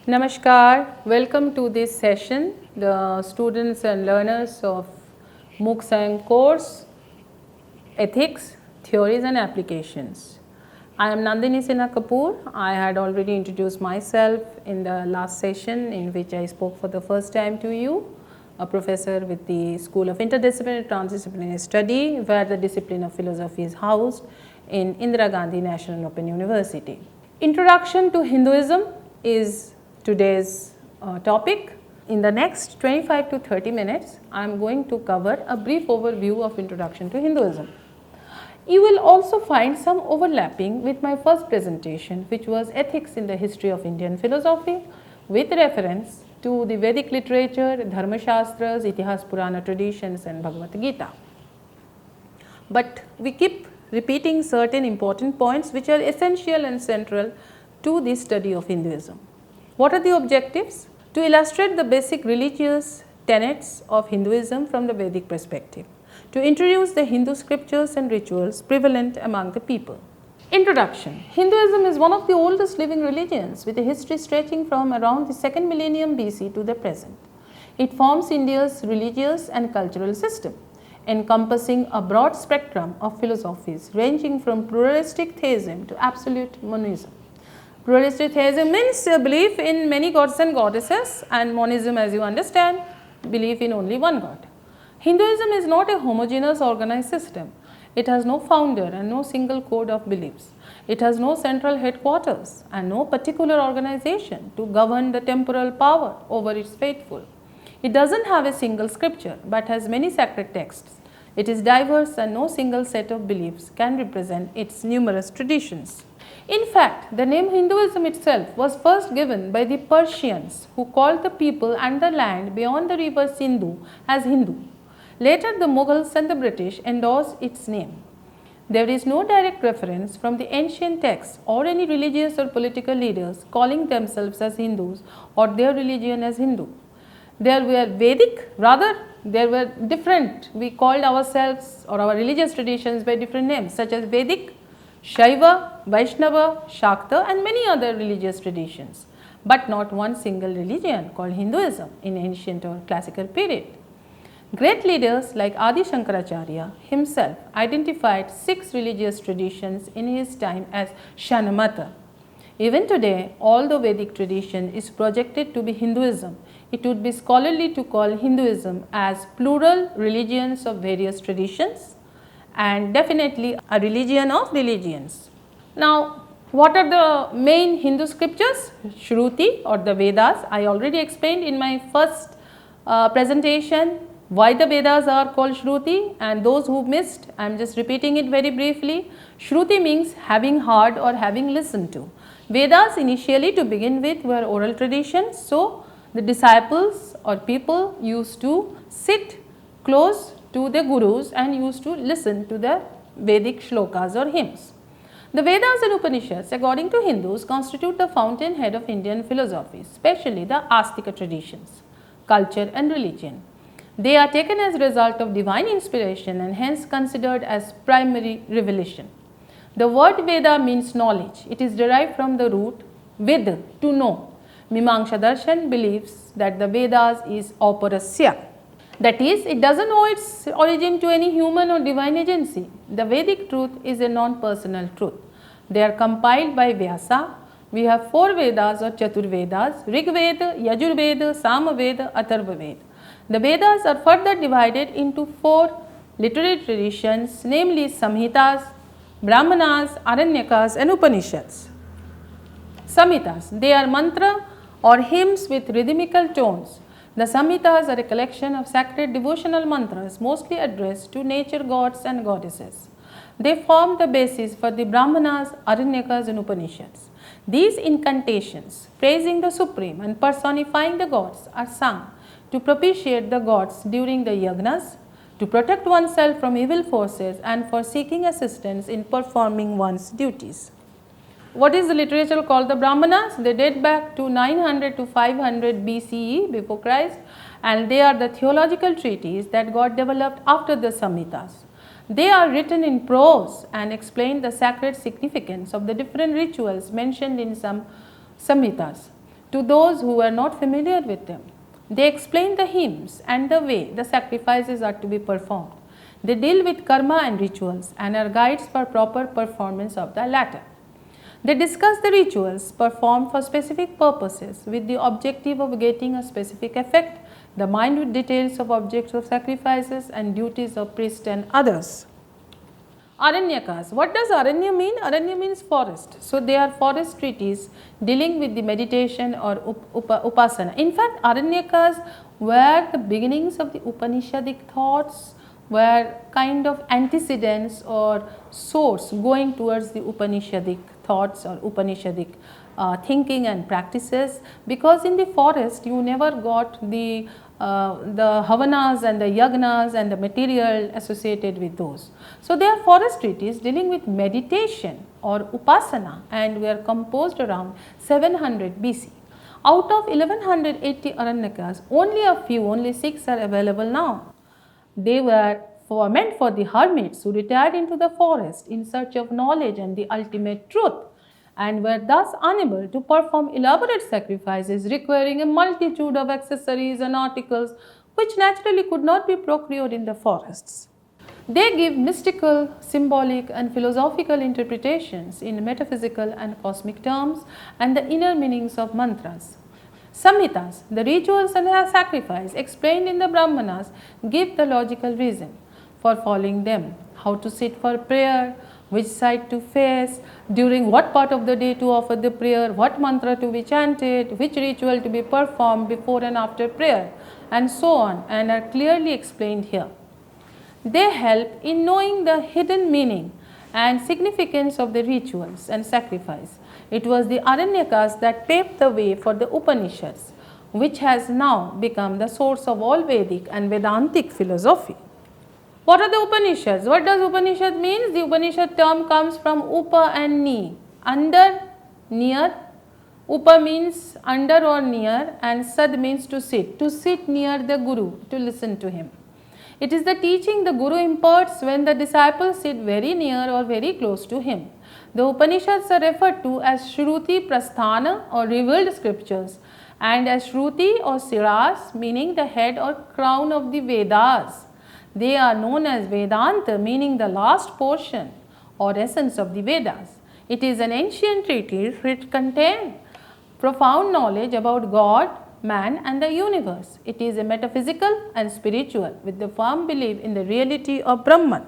Namaskar, welcome to this session, the students and learners of MOOC SIAM course, Ethics, Theories and Applications. I am Nandini Sinha Kapoor. I had already introduced myself in the last session in which I spoke for the first time to you, a professor with the School of Interdisciplinary Transdisciplinary Study, where the discipline of philosophy is housed in Indira Gandhi National Open University. Introduction to Hinduism is today's topic. In the next 25 to 30 minutes, I am going to cover a brief overview of Introduction to Hinduism. You will also find some overlapping with my first presentation, which was Ethics in the History of Indian Philosophy, with reference to the Vedic literature, Dharma Shastras, Itihas Purana traditions and Bhagavad Gita. But we keep repeating certain important points which are essential and central to the study of Hinduism. What are the objectives? To illustrate the basic religious tenets of Hinduism from the Vedic perspective, to introduce the Hindu scriptures and rituals prevalent among the people. Introduction. Hinduism is one of the oldest living religions with a history stretching from around the 2nd millennium BC to the present. It forms India's religious and cultural system, encompassing a broad spectrum of philosophies ranging from pluralistic theism to absolute monism. Pluralistic theism means belief in many gods and goddesses, and monism, as you understand, belief in only one god. Hinduism is not a homogeneous organized system. It has no founder and no single code of beliefs. It has no central headquarters and no particular organization to govern the temporal power over its faithful. It doesn't have a single scripture but has many sacred texts. It is diverse and no single set of beliefs can represent its numerous traditions. In fact, the name Hinduism itself was first given by the Persians, who called the people and the land beyond the river Sindhu as Hindu. Later, the Mughals and the British endorsed its name. There is no direct reference from the ancient texts or any religious or political leaders calling themselves as Hindus or their religion as Hindu. There were Vedic, rather there were different, we called ourselves or our religious traditions by different names such as Vedic, Shaiva, Vaishnava, Shakta and many other religious traditions, but not one single religion called Hinduism in ancient or classical period. Great leaders like Adi Shankaracharya himself identified 6 religious traditions in his time as Shanamata. Even today, although Vedic tradition is projected to be Hinduism, it would be scholarly to call Hinduism as plural religions of various traditions and definitely a religion of religions. Now, what are the main Hindu scriptures? Shruti or the Vedas. I already explained in my first presentation why the Vedas are called Shruti, and those who missed, I am just repeating it very briefly. Shruti means having heard or having listened to. Vedas initially to begin with were oral traditions, so the disciples or people used to sit close to the gurus and used to listen to the Vedic shlokas or hymns. The Vedas and Upanishads, according to Hindus, constitute the fountainhead of Indian philosophy, especially the Astika traditions, culture and religion. They are taken as a result of divine inspiration and hence considered as primary revelation. The word Veda means knowledge. It is derived from the root Ved, to know. Mimamsa Darshan believes that the Vedas is auparasya. That is, it doesn't owe its origin to any human or divine agency. The Vedic truth is a non-personal truth. They are compiled by Vyasa. We have 4 Vedas or Chaturvedas: Rig Veda, Yajur Veda, Sama Veda, Atharva Veda. The Vedas are further divided into 4 literary traditions, namely Samhitas, Brahmanas, Aranyakas and Upanishads. Samhitas, they are mantra or hymns with rhythmical tones. The Samhitas are a collection of sacred devotional mantras mostly addressed to nature gods and goddesses. They form the basis for the Brahmanas, Aranyakas and Upanishads. These incantations, praising the Supreme and personifying the gods, are sung to propitiate the gods during the yagnas, to protect oneself from evil forces and for seeking assistance in performing one's duties. What is the literature called the Brahmanas? They date back to 900 to 500 BCE before Christ, and they are the theological treatises that got developed after the Samhitas. They are written in prose and explain the sacred significance of the different rituals mentioned in some Samhitas. to those who were not familiar with them. They explain the hymns and the way the sacrifices are to be performed. They deal with karma and rituals and are guides for proper performance of the latter. They discuss the rituals performed for specific purposes with the objective of getting a specific effect, the minute details of objects of sacrifices and duties of priests and others. Aranyakas. What does Aranya mean? Aranya means forest. So, they are forest treatises dealing with the meditation or upasana. In fact, Aranyakas were the beginnings of the Upanishadic thoughts, were kind of antecedents or source going towards the Upanishadic thoughts or Upanishadic thinking and practices, because in the forest you never got the havanas and the yagnas and the material associated with those. So, they are forest treatises dealing with meditation or upasana and were composed around 700 BC. Out of 1180 Aranyakas, only 6 are available now. They were meant for the hermits who retired into the forest in search of knowledge and the ultimate truth, and were thus unable to perform elaborate sacrifices requiring a multitude of accessories and articles which naturally could not be procured in the forests. They give mystical, symbolic and philosophical interpretations in metaphysical and cosmic terms and the inner meanings of mantras. Samhitas, the rituals and the sacrifice explained in the Brahmanas, give the logical reason for following them, how to sit for prayer, which side to face, during what part of the day to offer the prayer, what mantra to be chanted, which ritual to be performed before and after prayer, and so on, and are clearly explained here. They help in knowing the hidden meaning and significance of the rituals and sacrifice. It was the Aranyakas that paved the way for the Upanishads, which has now become the source of all Vedic and Vedantic philosophy. What are the Upanishads? What does Upanishad mean? The Upanishad term comes from Upa and Ni, under, near. Upa means under or near, and Sad means to sit near the Guru, to listen to him. It is the teaching the Guru imparts when the disciples sit very near or very close to him. The Upanishads are referred to as Shruti Prasthana or revealed scriptures, and as Shruti or Siras, meaning the head or crown of the Vedas. They are known as Vedanta, meaning the last portion or essence of the Vedas. It is an ancient treatise which contains profound knowledge about God, man and the universe. It is a metaphysical and spiritual with the firm belief in the reality of Brahman,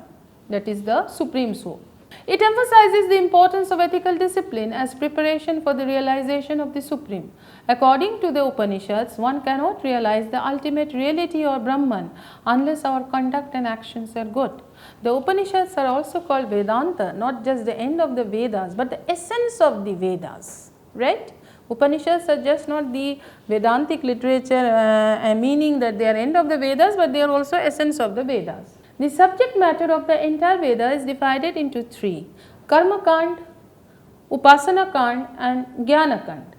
that is the Supreme Soul. It emphasizes the importance of ethical discipline as preparation for the realization of the Supreme. According to the Upanishads, one cannot realize the ultimate reality or Brahman unless our conduct and actions are good. The Upanishads are also called Vedanta, not just the end of the Vedas, but the essence of the Vedas, right? Upanishads are just not the Vedantic literature meaning that they are end of the Vedas, but they are also essence of the Vedas. The subject matter of the entire Veda is divided into 3: Karma Kand, Upasana Kand and Jnana Kand.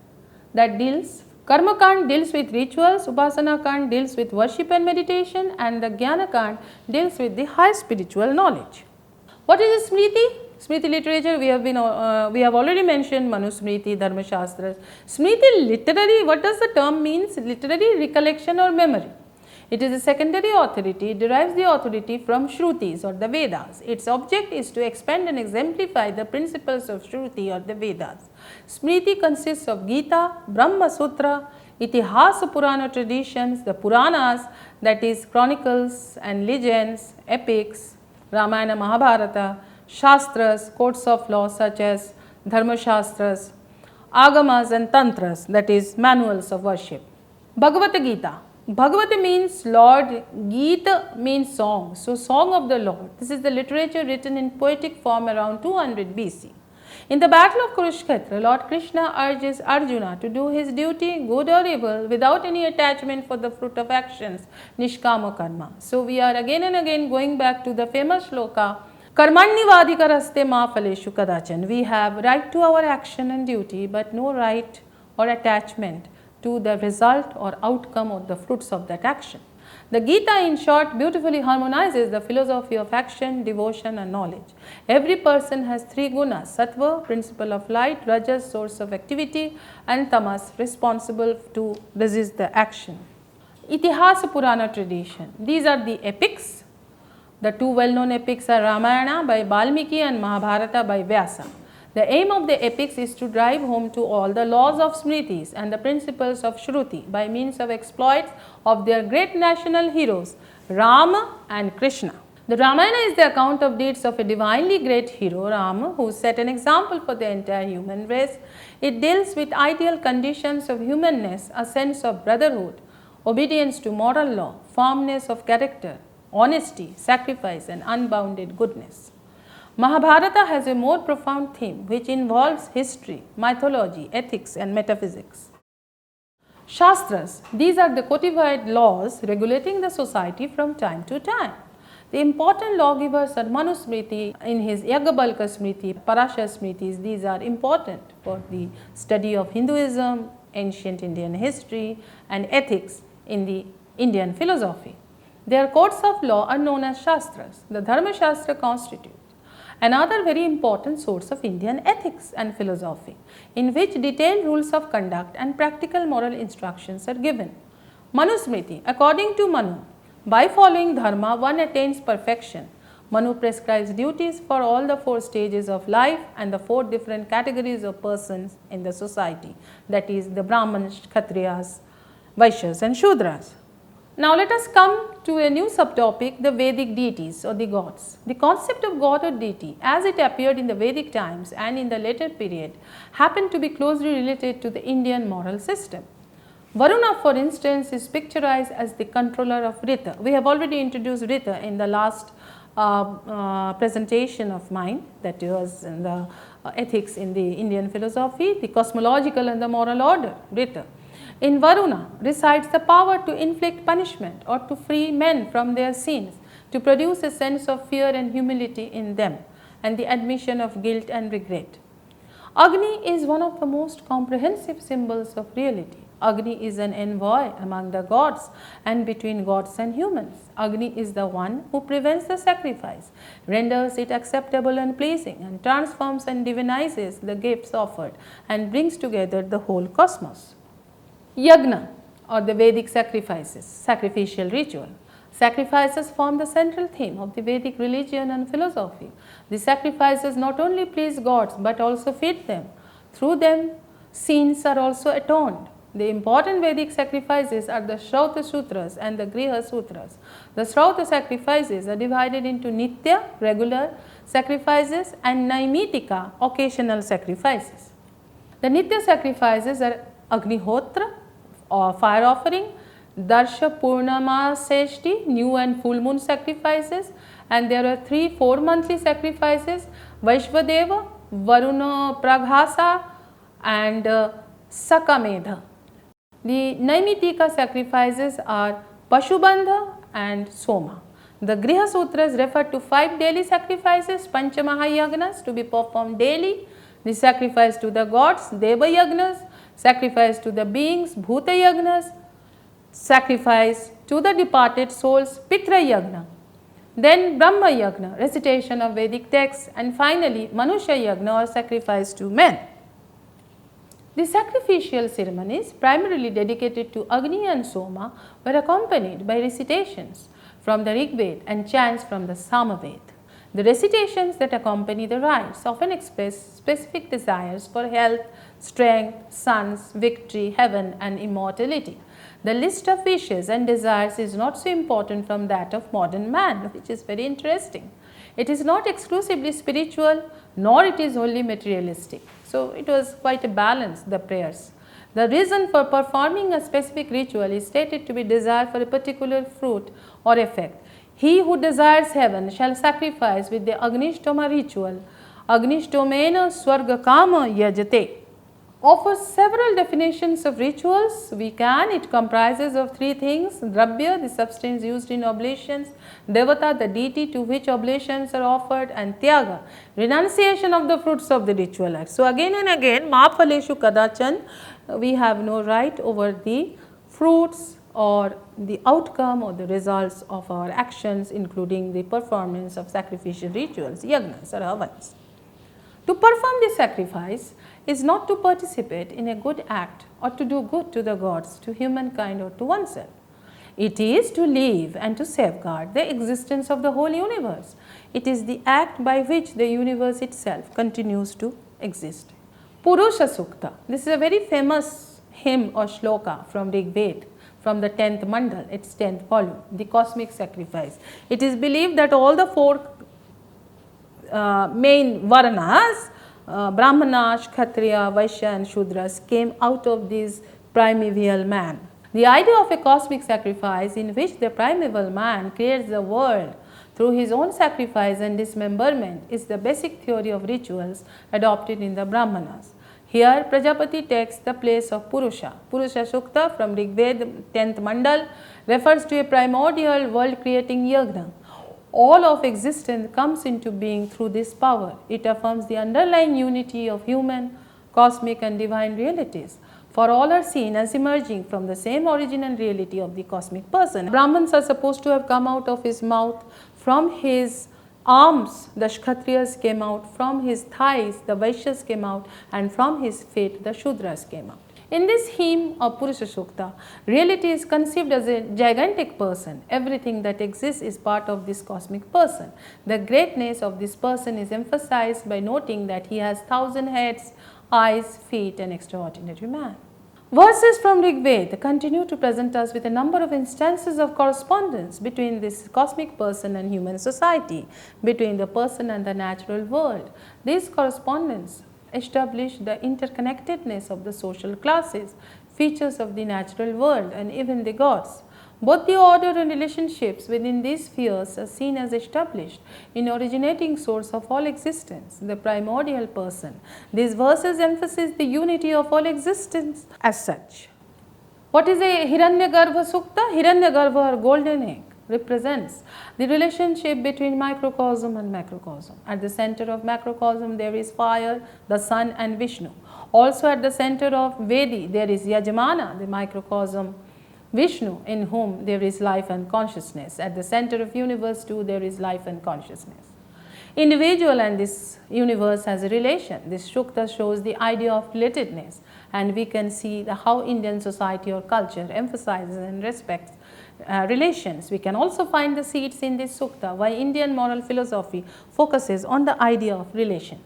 Karma Kand deals with rituals, Upasana Kand deals with worship and meditation, and the Jnana Kand deals with the high spiritual knowledge. What is Smriti? Smriti literature, we have already mentioned Manusmriti, Dharma Shastras. Smriti literary, what does the term means? Literary recollection or memory. It is a secondary authority, it derives the authority from Shrutis or the Vedas. Its object is to expand and exemplify the principles of Shruti or the Vedas. Smriti consists of Gita, Brahma Sutra, Itihasa Purana traditions, the Puranas, that is chronicles and legends, epics, Ramayana, Mahabharata, Shastras, codes of law such as Dharma Shastras, Agamas and Tantras, that is manuals of worship. Bhagavad Gita. Bhagavata means Lord, Gita means song. So, song of the Lord. This is the literature written in poetic form around 200 BC. In the battle of Kurukshetra, Lord Krishna urges Arjuna to do his duty, good or evil, without any attachment for the fruit of actions, Nishkama Karma. So, we are again and again going back to the famous shloka, Karmanyavadhikaraste ma phaleshu kadachan. We have right to our action and duty, but no right or attachment to the result or outcome or the fruits of that action. The Gita, in short, beautifully harmonizes the philosophy of action, devotion and knowledge. Every person has three gunas: sattva, principle of light; rajas, source of activity; and tamas, responsible to resist the action. Itihasa Purana tradition. These are the epics. The two well-known epics are Ramayana by Valmiki and Mahabharata by Vyasa. The aim of the epics is to drive home to all the laws of Smritis and the principles of Shruti by means of exploits of their great national heroes, Rama and Krishna. The Ramayana is the account of deeds of a divinely great hero, Rama, who set an example for the entire human race. It deals with ideal conditions of humanness, a sense of brotherhood, obedience to moral law, firmness of character, honesty, sacrifice and unbounded goodness. Mahabharata has a more profound theme which involves history, mythology, ethics and metaphysics. Shastras. These are the codified laws regulating the society from time to time. The important lawgivers are Manusmriti in his Yagnavalkya Smriti, Parashar Smritis. These are important for the study of Hinduism, ancient Indian history and ethics in the Indian philosophy. Their codes of law are known as Shastras. The Dharma Shastra constitutes another very important source of Indian ethics and philosophy, in which detailed rules of conduct and practical moral instructions are given. Manusmriti. According to Manu, by following dharma one attains perfection. Manu prescribes duties for all the four stages of life and the four different categories of persons in the society, that is the Brahmanas, Kshatriyas, Vaishyas and Shudras. Now let us come to a new subtopic, the Vedic deities or the gods. The concept of god or deity as it appeared in the Vedic times and in the later period happened to be closely related to the Indian moral system. Varuna, for instance, is picturized as the controller of Rita. We have already introduced Rita in the last presentation of mine, that was in the ethics in the Indian philosophy, the cosmological and the moral order, Rita. In Varuna resides the power to inflict punishment or to free men from their sins, to produce a sense of fear and humility in them and the admission of guilt and regret. Agni is one of the most comprehensive symbols of reality. Agni is an envoy among the gods and between gods and humans. Agni is the one who prevents the sacrifice, renders it acceptable and pleasing, and transforms and divinizes the gifts offered and brings together the whole cosmos. Yagna or the Vedic sacrifices, sacrificial ritual. Sacrifices form the central theme of the Vedic religion and philosophy. The sacrifices not only please gods but also feed them. Through them, sins are also atoned. The important Vedic sacrifices are the Shrauta Sutras and the Griha Sutras. The Shrauta sacrifices are divided into Nitya, regular sacrifices, and Naimitika, occasional sacrifices. The Nitya sacrifices are Agnihotra, or fire offering, Darsha Purnama Seshti, new and full moon sacrifices, and there are 3-4 monthly sacrifices, Vaishvadeva, Varuna Praghasa and Sakamedha. The Naimitika sacrifices are Pashubandha and Soma. The Griha Sutras refer to 5 daily sacrifices, Panchamahayagnas, to be performed daily, the sacrifice to the gods, Deva Yagnas, sacrifice to the beings, Bhuta Yagnas, sacrifice to the departed souls, Pitra Yagna, then Brahma Yagna, recitation of Vedic texts, and finally Manusha Yagna or sacrifice to men. The sacrificial ceremonies, primarily dedicated to Agni and Soma, were accompanied by recitations from the Rigveda and chants from the Samaveda. The recitations that accompany the rites often express specific desires for health, strength, sons, victory, heaven and immortality. The list of wishes and desires is not so important from that of modern man, which is very interesting. It is not exclusively spiritual, nor it is wholly materialistic. So, it was quite a balance, the prayers. The reason for performing a specific ritual is stated to be desire for a particular fruit or effect. He who desires heaven shall sacrifice with the Agnishtoma ritual. Agnistomena Swarga Kama Yajate. Offers several definitions of rituals. It comprises of 3 things: Drabya, the substance used in oblations; Devata, the deity to which oblations are offered; and Tyaga, renunciation of the fruits of the ritual act. So, again and again, Ma Phaleshu Kadachan, we have no right over the fruits or the outcome or the results of our actions, including the performance of sacrificial rituals, yagnas or havans. To perform this sacrifice is not to participate in a good act or to do good to the gods, to humankind or to oneself. It is to live and to safeguard the existence of the whole universe. It is the act by which the universe itself continues to exist. Purusha Sukta. This is a very famous hymn or shloka from Rig Veda, from the 10th mandal, its 10th volume, the cosmic sacrifice. It is believed that all the four main varnas, Brahmanas, Kshatriya, Vaishya and Shudras, came out of this primeval man. The idea of a cosmic sacrifice in which the primeval man creates the world through his own sacrifice and dismemberment is the basic theory of rituals adopted in the Brahmanas. Here, Prajapati takes the place of Purusha. Purusha Sukta from Rig Veda 10th mandal refers to a primordial world creating yagna. All of existence comes into being through this power. It affirms the underlying unity of human, cosmic and divine realities. For all are seen as emerging from the same origin and reality of the cosmic person. Brahmins are supposed to have come out of his mouth, from his arms the Kshatriyas came out, from his thighs the Vaishyas came out, and from his feet the Shudras came out. In this hymn of Purusha Sukta, reality is conceived as a gigantic person. Everything that exists is part of this cosmic person. The greatness of this person is emphasized by noting that he has 1,000 heads, eyes, feet, an extraordinary man. Verses from Rig Veda continue to present us with a number of instances of correspondence between this cosmic person and human society, between the person and the natural world. These correspondence establish the interconnectedness of the social classes, features of the natural world and even the gods. Both the order and relationships within these spheres are seen as established in originating source of all existence, the primordial person. These verses emphasize the unity of all existence as such. What is a Hiranyagarbha Sukta? Hiranyagarbha or golden egg represents the relationship between microcosm and macrocosm. At the center of macrocosm there is fire, the sun and Vishnu. Also at the center of Vedi there is Yajamana, the microcosm, Vishnu, in whom there is life and consciousness. At the center of universe too there is life and consciousness. Individual and this universe has a relation. This Sukta shows the idea of relatedness, and we can see how Indian society or culture emphasizes and respects relations. We can also find the seeds in this Sukta why Indian moral philosophy focuses on the idea of relation.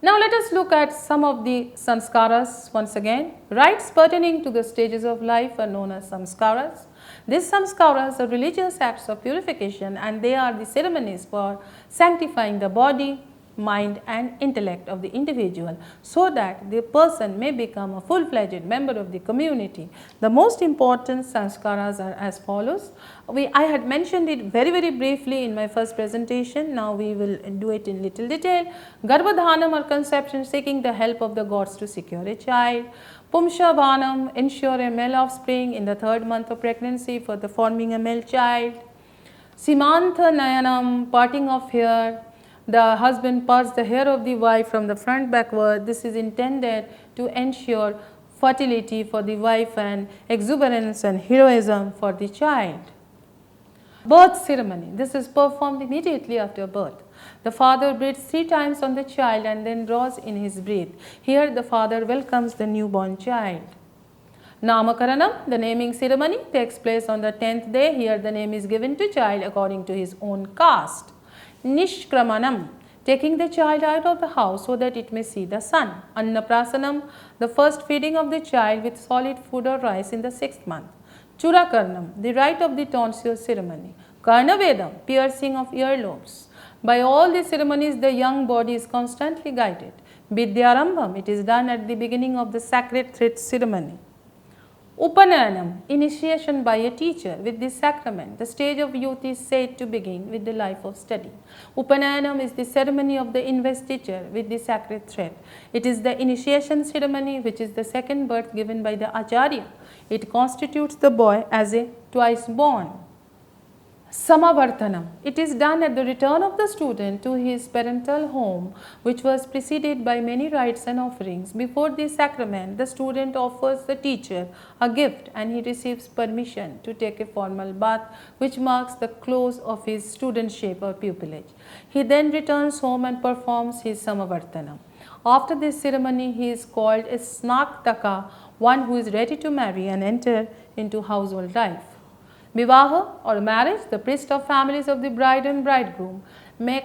Now let us look at some of the sanskaras once again. Rites pertaining to the stages of life are known as samskaras. These samskaras are religious acts of purification, and they are the ceremonies for sanctifying the body, mind and intellect of the individual so that the person may become a full-fledged member of the community. The most important sanskaras are as follows. I had mentioned it very briefly in my first presentation. Now we will do it in little detail. Garbhadhanam or conception, seeking the help of the gods to secure a child. Pumshavanam, ensure a male offspring in the 3rd month of pregnancy for the forming a male child. Simantha Nayanam, parting of hair. The husband parts the hair of the wife from the front backward. This is intended to ensure fertility for the wife and exuberance and heroism for the child. Birth ceremony. This is performed immediately after birth. The father breathes 3 times on the child and then draws in his breath. Here the father welcomes the newborn child. Namakaranam, the naming ceremony, takes place on the 10th day. Here the name is given to child according to his own caste. Nishkramanam, taking the child out of the house so that it may see the sun. Annaprasanam, the first feeding of the child with solid food or rice in the 6th month. Churakarnam, the rite of the tonsil ceremony. Karnavedam, piercing of earlobes. By all these ceremonies, the young body is constantly guided. Vidyarambham, it is done at the beginning of the sacred thread ceremony. Upanayanam, initiation by a teacher with this sacrament. The stage of youth is said to begin with the life of study. Upanayanam is the ceremony of the investiture with the sacred thread. It is the initiation ceremony which is the second birth given by the Acharya. It constitutes the boy as a twice born. Samavartanam. It is done at the return of the student to his parental home, which was preceded by many rites and offerings. Before this sacrament, the student offers the teacher a gift and he receives permission to take a formal bath, which marks the close of his studentship or pupillage. He then returns home and performs his Samavartanam. After this ceremony, he is called a Snaktaka, one who is ready to marry and enter into household life. Vivaha or marriage, the priest of families of the bride and bridegroom make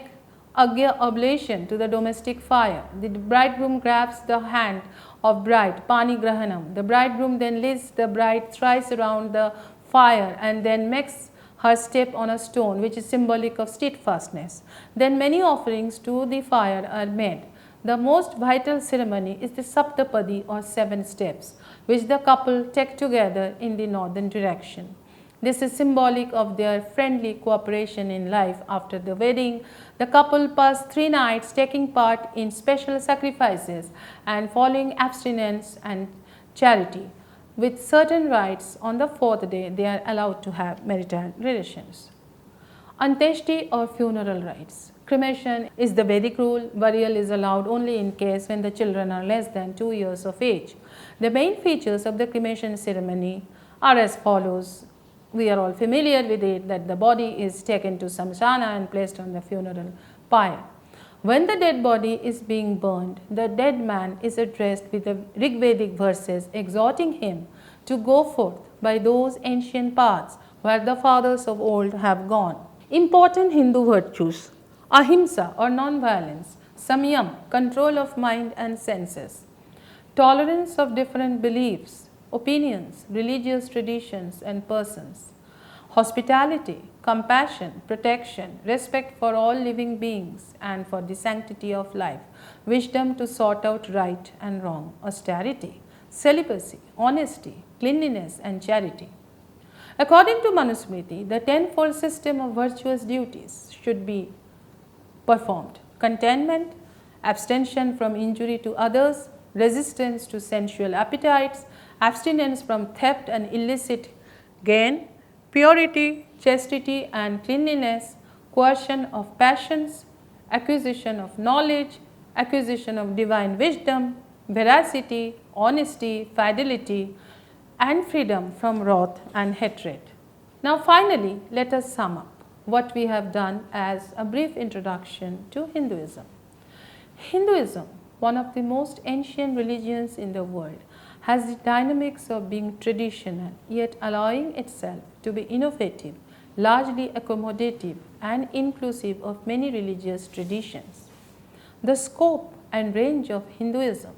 Agya oblation to the domestic fire. The bridegroom grabs the hand of bride, Pani Grahanam. The bridegroom then leads the bride thrice around the fire and then makes her step on a stone, which is symbolic of steadfastness. Then many offerings to the fire are made. The most vital ceremony is the Saptapadi or 7 steps, which the couple take together in the northern direction. This is symbolic of their friendly cooperation in life. After the wedding, the couple pass 3 nights taking part in special sacrifices and following abstinence and charity. With certain rites, on the 4th day, they are allowed to have marital relations. Anteshti or funeral rites. Cremation is the Vedic rule. Burial is allowed only in case when the children are less than 2 years of age. The main features of the cremation ceremony are as follows. We are all familiar with it, that the body is taken to Samsana and placed on the funeral pyre. When the dead body is being burned, the dead man is addressed with the Rigvedic verses exhorting him to go forth by those ancient paths where the fathers of old have gone. Important Hindu virtues: ahimsa or non-violence, samyam, control of mind and senses, tolerance of different beliefs, opinions, religious traditions and persons, hospitality, compassion, protection, respect for all living beings and for the sanctity of life, wisdom to sort out right and wrong, austerity, celibacy, honesty, cleanliness and charity. According to Manusmriti, the tenfold system of virtuous duties should be performed: containment, abstention from injury to others, resistance to sensual appetites, abstinence from theft and illicit gain, purity, chastity and cleanliness, coercion of passions, acquisition of knowledge, acquisition of divine wisdom, veracity, honesty, fidelity, and freedom from wrath and hatred. Now finally, let us sum up what we have done as a brief introduction to Hinduism. Hinduism, one of the most ancient religions in the world, has the dynamics of being traditional yet allowing itself to be innovative, largely accommodative and inclusive of many religious traditions. The scope and range of Hinduism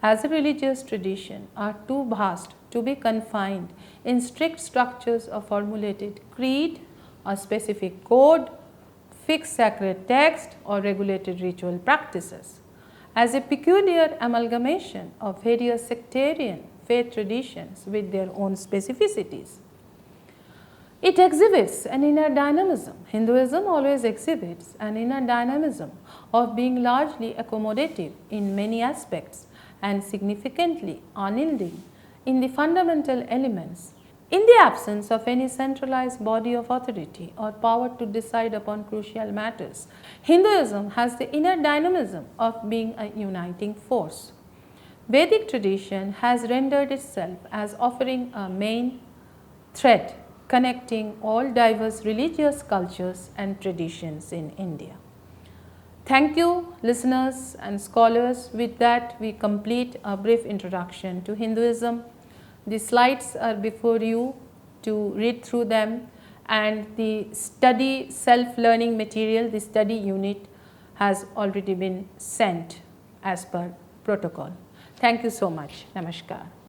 as a religious tradition are too vast to be confined in strict structures of formulated creed, a specific code, fixed sacred text or regulated ritual practices. As a peculiar amalgamation of various sectarian faith traditions with their own specificities. It exhibits an inner dynamism. Hinduism always exhibits an inner dynamism of being largely accommodative in many aspects and significantly unyielding in the fundamental elements, in the absence of any centralized body of authority or power to decide upon crucial matters. Hinduism has the inner dynamism of being a uniting force. Vedic tradition has rendered itself as offering a main thread connecting all diverse religious cultures and traditions in India. Thank you, listeners and scholars. With that, we complete a brief introduction to Hinduism. The slides are before you to read through them, and the study self-learning material, the study unit, has already been sent as per protocol. Thank you so much. Namaskar.